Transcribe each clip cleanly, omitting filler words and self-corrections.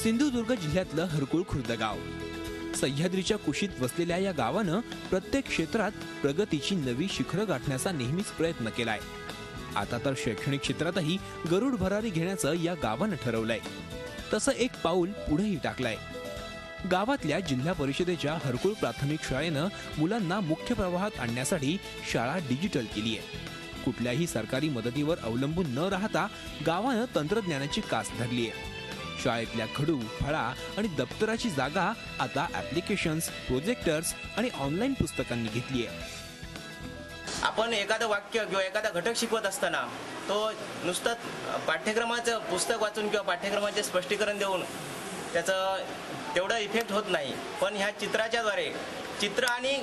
सिंधुदुर्ग जिल्ह्यातलं हरकुळ खुर्द गाव सह्याद्रीच्या कुशीत वसलेल्या या गावानं प्रत्येक क्षेत्रात प्रगतीची नवी शिखरं गाठण्याचा नेहमीच प्रयत्न केलाय। आता तर शैक्षणिक क्षेत्रातही गरुड भरारी घेण्याचं या गावानं ठरवलंय। तसं एक पाऊल पुढेही टाकलंय। गावातल्या जिल्हा परिषदेच्या हरकुळ प्राथमिक शाळेनं मुलांना मुख्य प्रवाहात आणण्यासाठी शाळा डिजिटल केली आहे। कुठल्याही सरकारी मदतीवर अवलंबून न राहता गावानं तंत्रज्ञानाची कास धरली आहे। शाळेतल्या खडू, फळा आणि दप्तराची जागा आता ऍप्लिकेशन्स, प्रोजेक्टर्स आणि ऑनलाईन पुस्तकांनी घेतली आहे। आपण एखादं वाक्य किंवा एखादा घटक शिकवत असताना तो नुसतं पाठ्यक्रमाचं पुस्तक वाचून किंवा पाठ्यक्रमाचे स्पष्टीकरण देऊन त्याचं तेवढा इफेक्ट होत नाही, पण ह्या चित्राच्या द्वारे चित्र आणि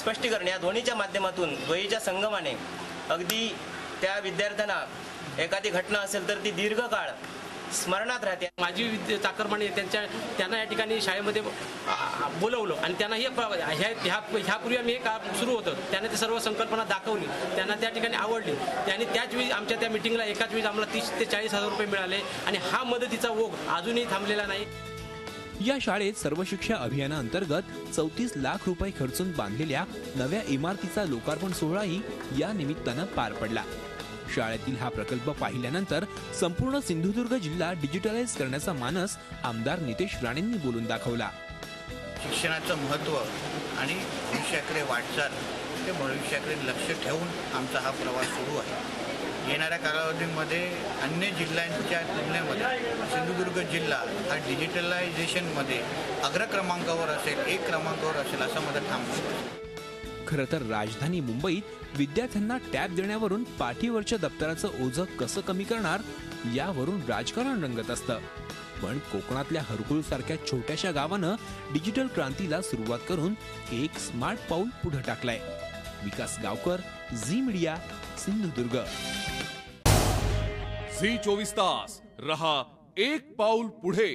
स्पष्टीकरण या दोन्हीच्या माध्यमातून द्वयीच्या संगमाने अगदी त्या विद्यार्थ्यांना एखादी घटना असेल तर ती दीर्घकाळ स्मरणात राहते। माझी चाकरमाने त्यांना या ठिकाणी शाळेमध्ये बोलवलं आणि त्यांना ह्यापूर्वी आम्ही हे काम सुरू होतं, त्यांना ते सर्व संकल्पना दाखवली, त्यांना त्या ठिकाणी आवडली। त्यांनी त्याच वेळी आमच्या त्या मिटिंगला एकाच वेळी आम्हाला 30 ते 40 हजार रुपये मिळाले आणि हा मदतीचा ओघ अजूनही थांबलेला नाही। या शाळेत सर्व शिक्षा अभियानाअंतर्गत 34 लाख रुपये खर्चून बांधलेल्या नव्या इमारतीचा लोकार्पण सोहळाही या निमित्तानं पार पडला। शाळेतील हा प्रकल्प पाहिल्यानंतर संपूर्ण सिंधुदुर्ग जिल्हा डिजिटलाइज करण्याचा मानस आमदार नितेश राणेंनी बोलून दाखवला। शिक्षणाचं महत्त्व आणि भविष्याकडे वाटचाल, ते भविष्याकडे लक्ष ठेवून आमचा हा प्रवास सुरू आहे। येणाऱ्या कालावधीमध्ये अन्य जिल्ह्यांच्या तुलनेमध्ये सिंधुदुर्ग जिल्हा हा डिजिटलायझेशनमध्ये अग्रक्रमांकावर असेल, 1 क्रमांकावर असेल असं माझं ठाम मत आहे। खरं तर राजधानी मुंबईत विद्यार्थ्यांना टॅब देण्यावरून पाठीवरच्या दप्तराचं ओझं कसं कमी करणार यावरून राजकारण रंगत असतं, पण कोकणातल्या हरकुळ सारख्या छोट्याशा गावानं डिजिटल क्रांतीला सुरुवात करून एक स्मार्ट पाऊल पुढे टाकलंय। विकास गावकर, झी मीडिया, सिंधुदुर्ग। झी 24 तास रहा एक पाऊल पुढे।